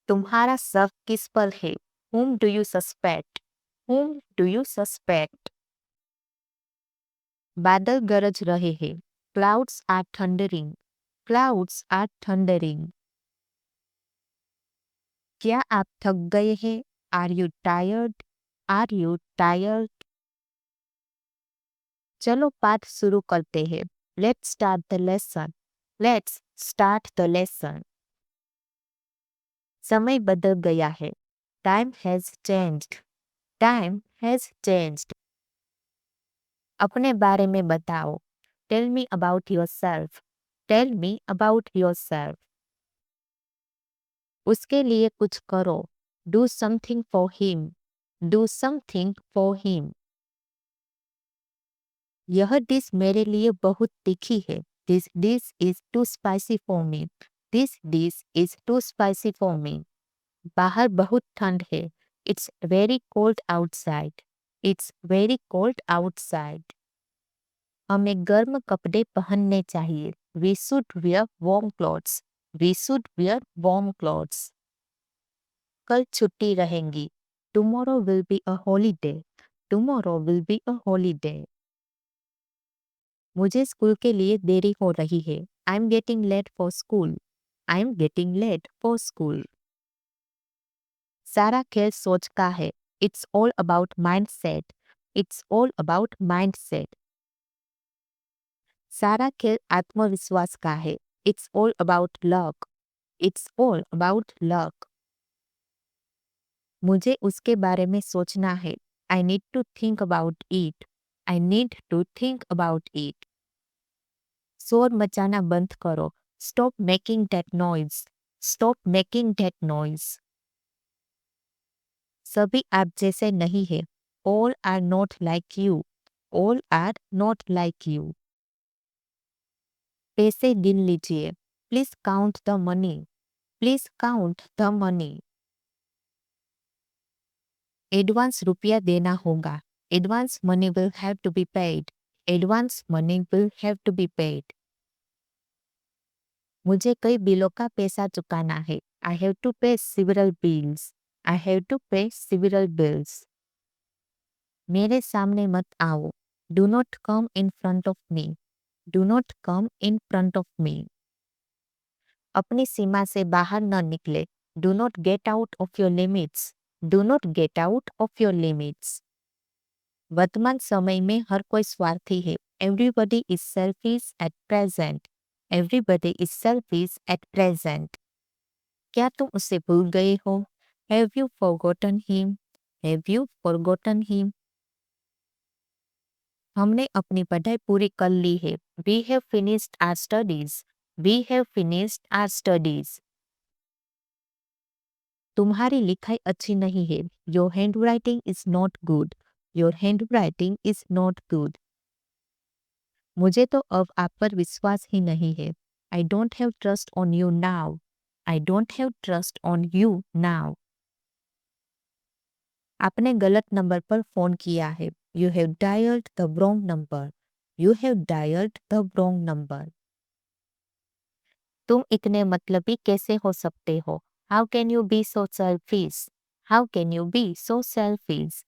तुम्हारा शक किस पर है? Whom do you suspect? Whom do you suspect? बादल गरज रहे हैं. Clouds are thundering. Clouds are thundering. क्या आप थक गए हैं? Are you tired? Are you tired? चलो पाठ शुरू करते हैं. Let's start the lesson. Let's start the lesson. समय बदल गया है. Time has changed. Time has changed. अपने बारे में बताओ. Tell me about yourself. Tell me about yourself. उसके लिए कुछ करो. Do something for him. Do something for him. यह डिश मेरे लिए बहुत तीखी है. This dish is too spicy for me. This dish is too spicy for me. बाहर बहुत ठंड है. It's very cold outside. It's very cold outside. हमें गर्म कपड़े पहनने चाहिए. We should wear warm clothes. We should wear warm clothes. कल छुट्टी रहेंगी. Tomorrow will be a holiday. Tomorrow will be a holiday. मुझे स्कूल के लिए देरी हो रही है. I'm getting late for school. I'm getting late for school. सारा खेल सोच का है. It's all about mindset. It's all about mindset. सारा खेल आत्मविश्वास का है. It's all about luck. It's all about luck. मुझे उसके बारे में सोचना है. I need to think about it. I need to think about it. शोर मचाना बंद करो. Stop making that noise. Stop making that noise. सभी आप जैसे नहीं है. All are not like you. All are not like you. पैसे गिन लीजिए. Please count the money. Please count the money. Advance रुपया देना होगा. Advance money will have to be paid. Advance money will have to be paid. मुझे कई बिलों का पैसा चुकाना है. I have to pay several bills. I have to pay several bills. मेरे सामने मत आओ. Do not come in front of me. Do not come in front of me. अपनी सीमा से बाहर न निकले. Do not get out of your limits. Do not get out of your limits. वर्तमान समय में हर कोई स्वार्थी है. Everybody is selfish at present. Everybody is selfish at present. क्या तुम उसे भूल गए हो? Have you forgotten him? Have you forgotten him? हमने अपनी पढ़ाई पूरी कर ली है. We have finished our studies. We have finished our studies. तुम्हारी लिखाई अच्छी नहीं है. Your handwriting is not good. Your handwriting is not good. मुझे तो अब आप पर विश्वास ही नहीं है. I don't have trust on you now. I don't have trust on you now. आपने गलत नंबर पर फोन किया है. You have dialed the wrong number. You have dialed the wrong number. तुम इतने मतलबी कैसे हो सकते हो? How can you be so selfish? How can you be so selfish?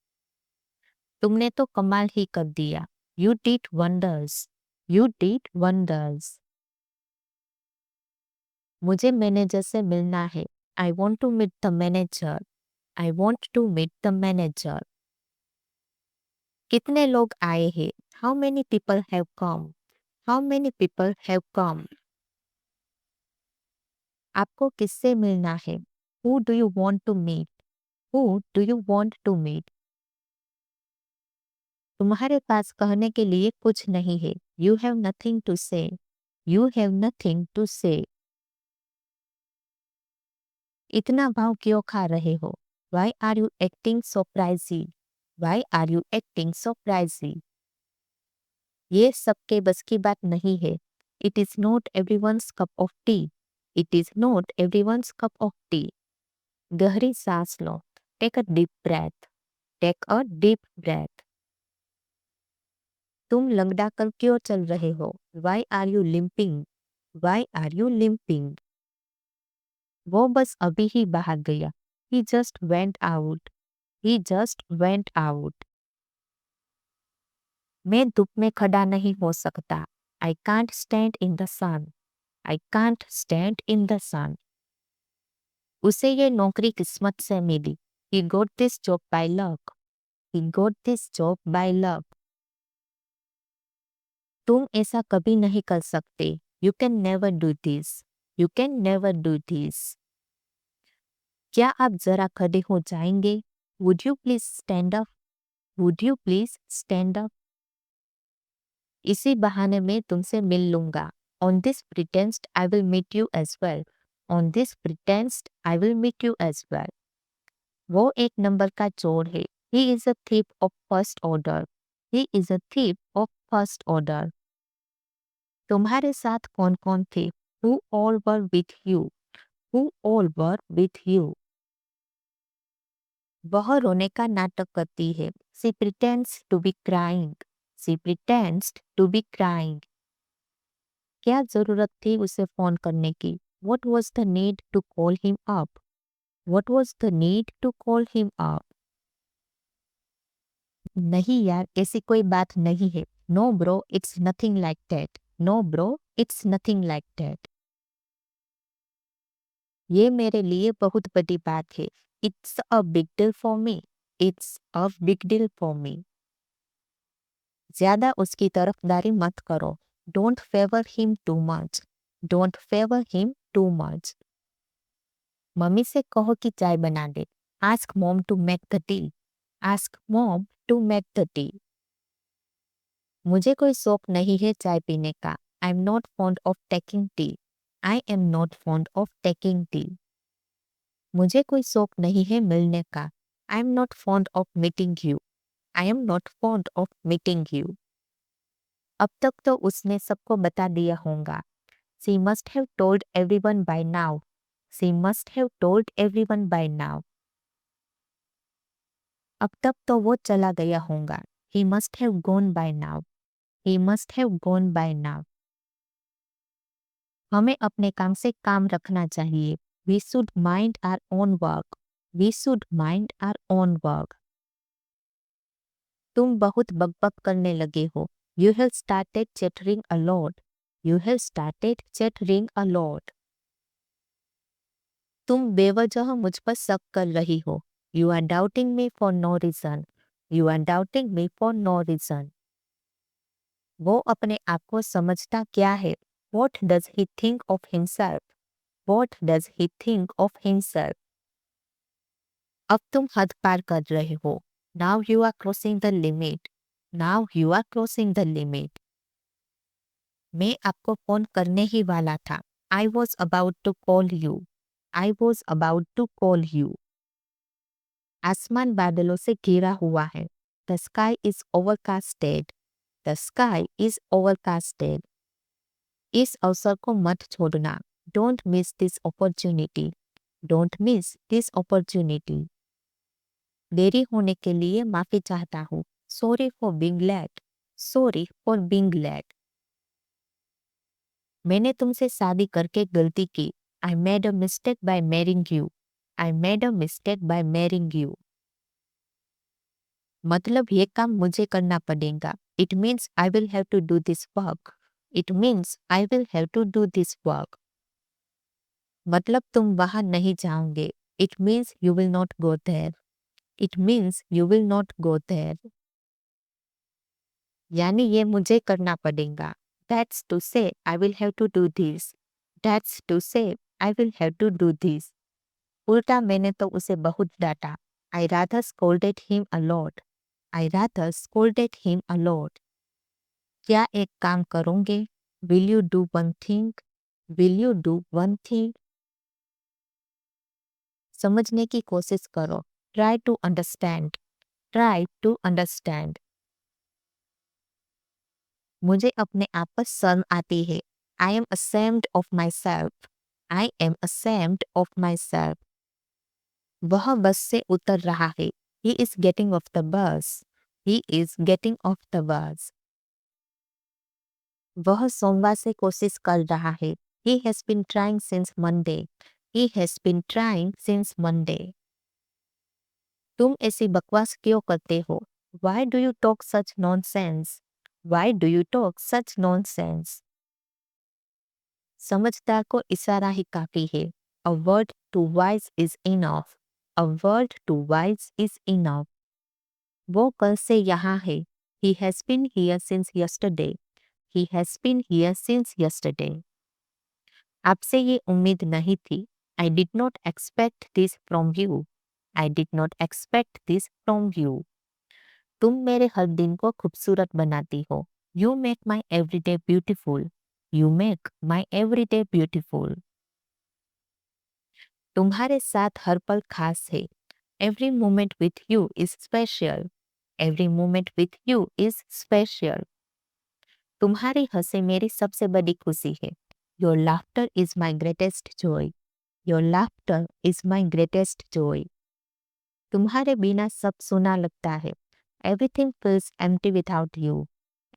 तुमने तो कमाल ही कर दिया. You did wonders. You did wonders. मुझे मैनेजर से मिलना है. I want to meet the manager. I want to meet the manager. कितने लोग आए हैं? How many people have come? How many people have come? आपको किससे मिलना है? Who do you want to meet? Who do you want to meet? तुम्हारे पास कहने के लिए कुछ नहीं है. You have nothing to say. You have nothing to say. इतना भाव क्यों खा रहे हो? Why are you acting so crazy? Why are you acting so crazy? ये सबके बस की बात नहीं है. It is not everyone's cup of tea. It is not everyone's cup of tea. गहरी सांस लो. Take a deep breath. Take a deep breath. तुम लंगड़ा कर क्यों चल रहे हो? Why are you limping? Why are you limping? वो बस अभी ही बाहर गया। He just went out. He just went out. मैं धूप में खड़ा नहीं हो सकता। I can't stand in the sun. I can't stand in the sun. उसे ये नौकरी किस्मत से मिली। He got this job by luck. He got this job by luck. तुम ऐसा कभी नहीं कर सकते। You can never do this. You can never do this. क्या आप जरा खड़े हो जाएंगे? Would you please stand up? Would you please stand up? इसी बहाने मैं तुमसे मिल लूंगा। On this pretext I will meet you as well. On this pretext I will meet you as well. वो एक नंबर का चोर है। He is a thief of first order. He is a thief of first order. तुम्हारे साथ कौन कौन थे? Who all were with you? Who all were with you? वह रोने का नाटक करती है। She pretends to be crying. She pretends to be crying. क्या जरूरत थी उसे फोन करने की? What was the need to call him up? What was the need to call him up? नहीं यार, ऐसी कोई बात नहीं है। No bro, it's nothing like that. No bro, it's nothing like that. ये मेरे लिए बहुत बड़ी बात है। It's a big deal for me. It's a big deal for me. ज्यादा उसकी तरफदारी मत करो। Don't favor him too much. Don't favor him too much. Mummy से कहो कि चाय बना दे। Ask mom to make the tea. Ask mom to make the tea. मुझे कोई शौक नहीं है चाय पीने का। I'm not fond of taking tea. I am not fond of taking tea. मुझे कोई शौक नहीं है मिलने का। I am not fond of meeting you. I am not fond of meeting you. अब तक तो उसने सबको बता दिया होगा। She must have told everyone by now. She must have told everyone by now. अब तक तो वो चला गया होगा। He must have gone by now. He must have gone by now. हमें अपने काम से काम रखना चाहिए। We should mind our own work. We should mind our own work. तुम बहुत बकबक करने लगे हो। You have started chattering a lot. You have started chattering a lot. तुम बेवजह मुझ पर शक कर रही हो। You are doubting me for no reason. You are doubting me for no reason. वो अपने आप को समझता क्या है? What does he think of himself? What does he think of himself? अब तुम हद पार कर रहे हो। Now you are crossing the limit. Now you are crossing the limit. मैं आपको फोन करने ही वाला था। I was about to call you. I was about to call you. आसमान बादलों से घिरा हुआ है। The sky is overcasted. The sky is overcasted. इस अवसर को मत छोड़ना। Don't miss this opportunity. Don't miss this opportunity. देरी होने के लिए माफी चाहता हूँ। Sorry for being late. Sorry for being late. मैंने तुमसे शादी करके गलती की। I made a mistake by marrying you. I made a mistake by marrying you. मतलब ये काम मुझे करना पड़ेगा। It means I will have to do this work. It means I will have to do this work. मतलब तुम वहां नहीं जाओगे। It means you will not go there. It means you will not go there. यानी ये मुझे करना पड़ेगा। That's to say I will have to do this. That's to say I will have to do this. उल्टा मैंने तो उसे बहुत डांटा। I rather scolded him a lot. I rather scolded him a lot. क्या एक काम करोगे? Will you do one thing? Will you do one thing? समझने की कोशिश करो। Try to understand. Try to understand. मुझे अपने आप पर शर्म आती है। I am ashamed of myself. I am ashamed of myself. वह बस से उतर रहा है। He is getting off the bus. He is getting off the bus. वह सोमवार से कोशिश कर रहा है। He has been trying since Monday. He has been trying since Monday. तुम ऐसी बकवास क्यों करते हो? Why do you talk such nonsense? Why do you talk such nonsense? समझदार को इशारा ही काफी है. A word to wise is enough. A word to wise is enough. वो कल से यहाँ है. He has been here since yesterday. He has been here since yesterday. आपसे ये उम्मीद नहीं थी. I did not expect this from you. I did not expect this from you. तुम मेरे हर दिन को खूबसूरत बनाती हो. You make my everyday beautiful. You make my everyday beautiful. तुम्हारे साथ हर पल खास है. Every moment with you is special. Every moment with you is special. तुम्हारी हंसी मेरी सबसे बड़ी खुशी है. Your laughter is my greatest joy. Your laughter is my greatest joy. तुम्हारे बिना सब सुना लगता है. Everything feels empty without you.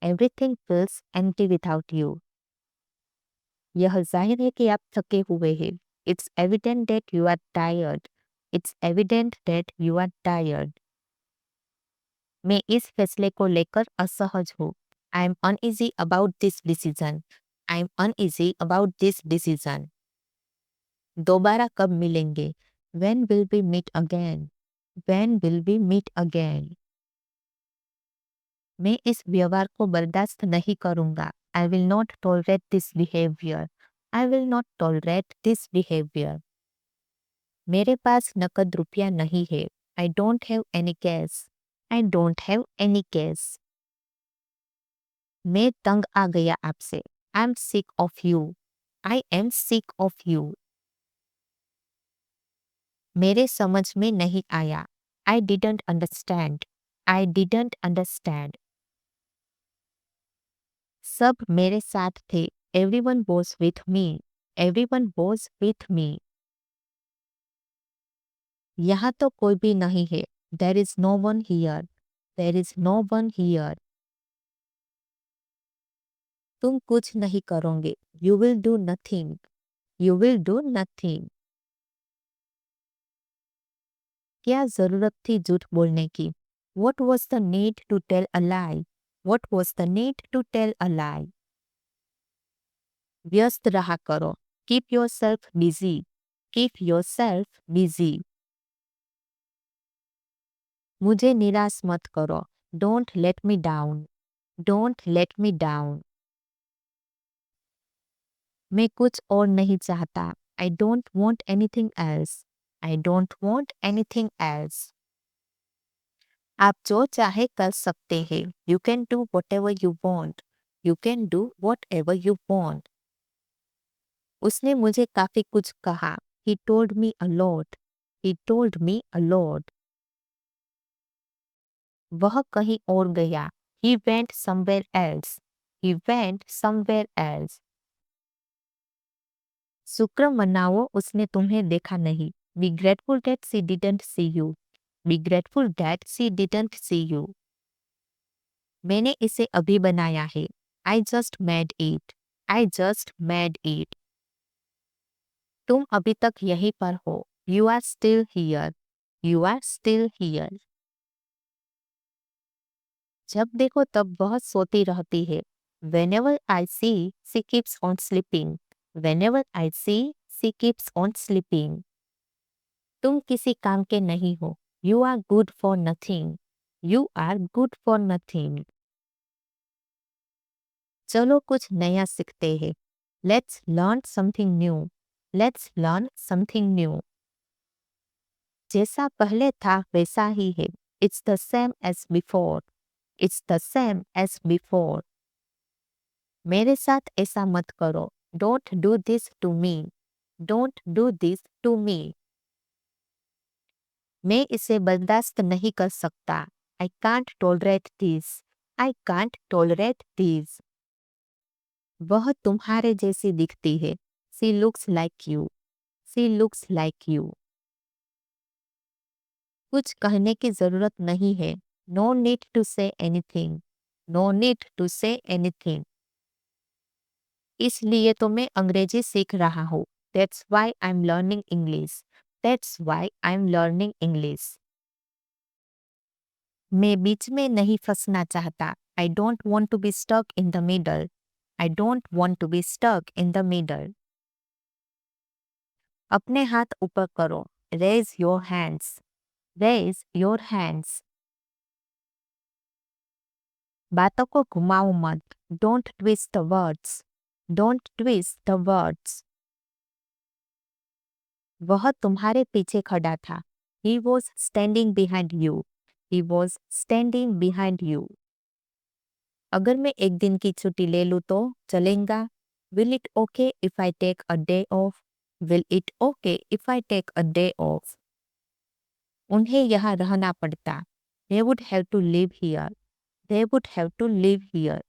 Everything feels empty without you. यह जाहिर है कि आप थके हुए हैं. It's evident that you are tired. It's evident that you are tired. मैं इस फैसले को लेकर असहज हूँ. I am uneasy about this decision. I am uneasy about this decision. दोबारा कब मिलेंगे? When will we meet again? When will we meet again? मैं इस व्यवहार को बर्दाश्त नहीं करूंगा. I will not tolerate this behavior. I will not tolerate this behavior. मेरे पास नकद रुपया नहीं है. I don't have any cash. I don't have any cash. मैं तंग आ गया आपसे. I am sick of you. I am sick of you. मेरे समझ में नहीं आया. I didn't understand. I didn't understand. सब मेरे साथ थे. Everyone was with me. Everyone was with me. यहाँ तो कोई भी नहीं है. There is no one here. There is no one here. तुम कुछ नहीं करोगे. You will do nothing. You will do nothing. क्या जरूरत थी झूठ बोलने की? What was the need to tell a lie? What was the need to tell a lie? व्यस्त रहा करो. Keep yourself busy. Keep yourself busy. मुझे निराश मत करो. Don't let me down. Don't let me down. मैं कुछ और नहीं चाहता. I don't want anything else. I don't want anything else. आप जो चाहे कर सकते हैं. You can do whatever you want. You can do whatever you want. उसने मुझे काफी कुछ कहा. He told me a lot. He told me a lot. वह कहीं और गया. He went somewhere else. He went somewhere else. शुक्र मनाओ उसने तुम्हें देखा नहीं. Be grateful that she didn't see you. Be grateful that she didn't see you. मैंने इसे अभी बनाया है. I just made it. I just made it. तुम अभी तक यहीं पर हो. You are still here. You are still here. जब देखो तब वह सोती रहती है. Whenever I see, she keeps on sleeping. Whenever I see, she keeps on sleeping. तुम किसी काम के नहीं हो. You are good for nothing. You are good for nothing. चलो कुछ नया सीखते हैं. Let's learn something new. Let's learn something new. जैसा पहले था वैसा ही है. It's the same as before. It's the same as before. मेरे साथ ऐसा मत करो. Don't do this to me. Don't do this to me. मैं इसे बर्दाश्त नहीं कर सकता. I can't tolerate this. I can't tolerate this. वह तुम्हारे जैसी दिखती है. She looks like you. She looks like you. कुछ कहने की जरूरत नहीं है. No need to say anything. No need to say anything. इसलिए तो मैं अंग्रेजी सीख रहा हूँ. That's why I'm learning English. That's why I'm learning English. मैं बीच में नहीं फंसना चाहता. I don't want to be stuck in the middle. I don't want to be stuck in the middle. अपने हाथ ऊपर करो. Raise your hands. Raise your hands. बातों को घुमाओ मत. Don't twist the words. Don't twist the words. वह तुम्हारे पीछे खड़ा था. He was standing behind you. He was standing behind you. अगर मैं एक दिन की छुट्टी ले लूँ तो चलेगा. Will it okay if I take a day off? Will it okay if I take a day off? उन्हें यहाँ रहना पड़ता. They would have to live here. They would have to live here.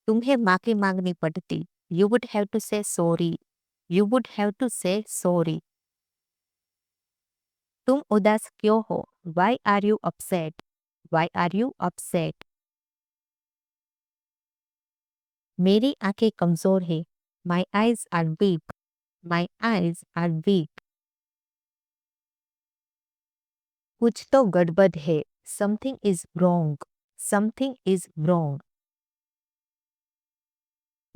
तुम्हें माफी मांगनी पड़ती. You would have to say sorry. You would have to say sorry. तुम उदास क्यों हो? Why are you upset? Why are you upset? मेरी आंखें कमजोर है. My eyes are weak. My eyes are weak. कुछ तो गड़बड़ है. Something is wrong. Something is wrong.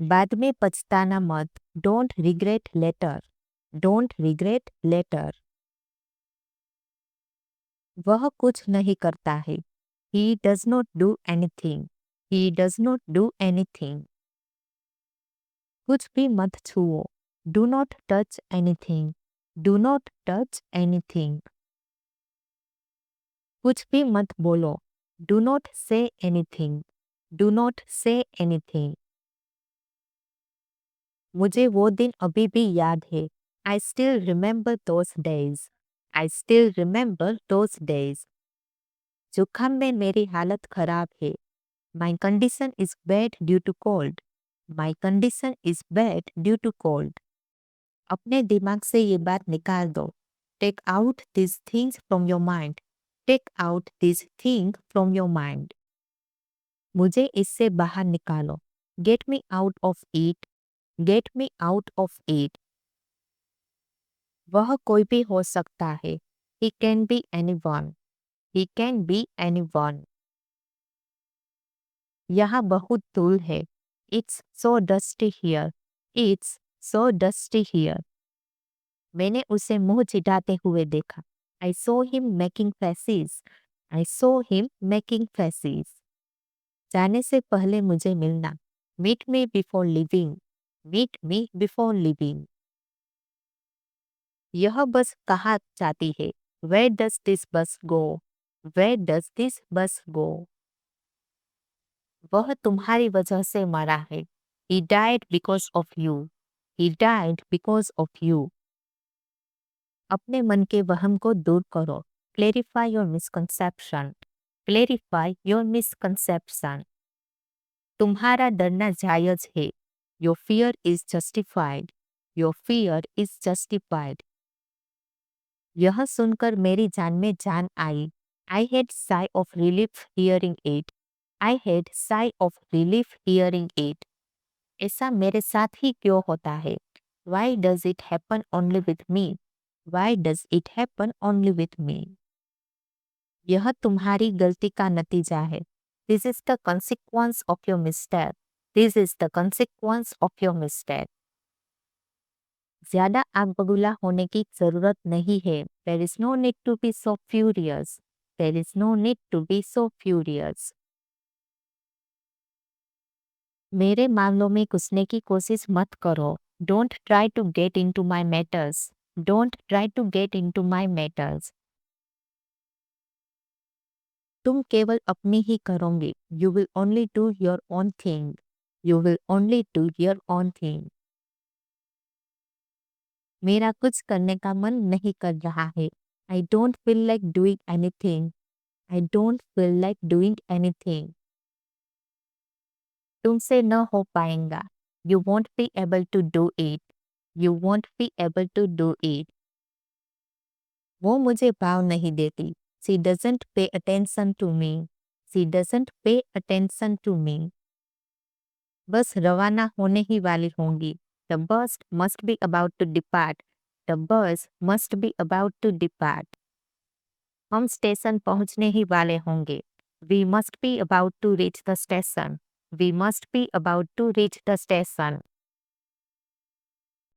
बाद में पछताना मत. Don't regret later. Don't regret later. वह कुछ नहीं करता है. He does not do anything. He does not do anything. कुछ भी मत छुओ. Do not touch anything. Do not touch anything. कुछ भी मत बोलो. Do not say anything. Do not say anything. मुझे वो दिन अभी भी याद है. I still remember those days. I still remember those days. जुकाम में मेरी हालत खराब है. My condition is bad due to cold. My condition is bad due to cold. अपने दिमाग से ये बात निकाल दो. Take out these things from your mind. Take out these things from your mind. मुझे इससे बाहर निकालो. Get me out of it. Get me out of it. वह कोई भी हो सकता है. He can be anyone. He can be anyone. यहाँ बहुत धूल है. It's so dusty here. It's so dusty here. मैंने उसे मुंह चिढ़ाते हुए देखा. I saw him making faces. I saw him making faces. जाने से पहले मुझे मिलना. Meet me before leaving. Meet me before leaving. यह बस कहाँ जाती है? Where does this bus go? Where does this bus go? वह तुम्हारी वजह से मरा है. He died because of you. He died because of you. अपने मन के वहम को दूर करो. Clarify your misconception. Clarify your misconception. तुम्हारा डरना जायज है. Your fear is justified. Your fear is justified. यह सुनकर मेरी जान में जान आई. I had sigh of relief hearing it. I had sigh of relief hearing it. ऐसा मेरे साथ ही क्यों होता है? Why does it happen only with me? Why does it happen only with me? यह तुम्हारी गलती का नतीजा है. This is the consequence of your mistake. This is the consequence of your mistake. ज्यादा आग बबूला होने की जरूरत नहीं है. There is no need to be so furious. There is no need to be so furious. मेरे मामलों में घुसने की कोशिश मत करो. Don't try to get into my matters. Don't try to get into my matters. तुम केवल अपनी ही करोगे. You will only do your own thing. You will only do your own thing. मेरा कुछ करने का मन नहीं कर रहा है. I don't feel like doing anything. I don't feel like doing anything. तुमसे न हो पाएगा. You won't be able to do it. You won't be able to do it. वो मुझे भाव नहीं देती. She doesn't pay attention to me. She doesn't pay attention to me. बस रवाना होने ही वाली होंगी. The bus must be about to depart. The bus must be about to depart. हम स्टेशन पहुंचने ही वाले होंगे. We must be about to reach the station. We must be about to reach the station.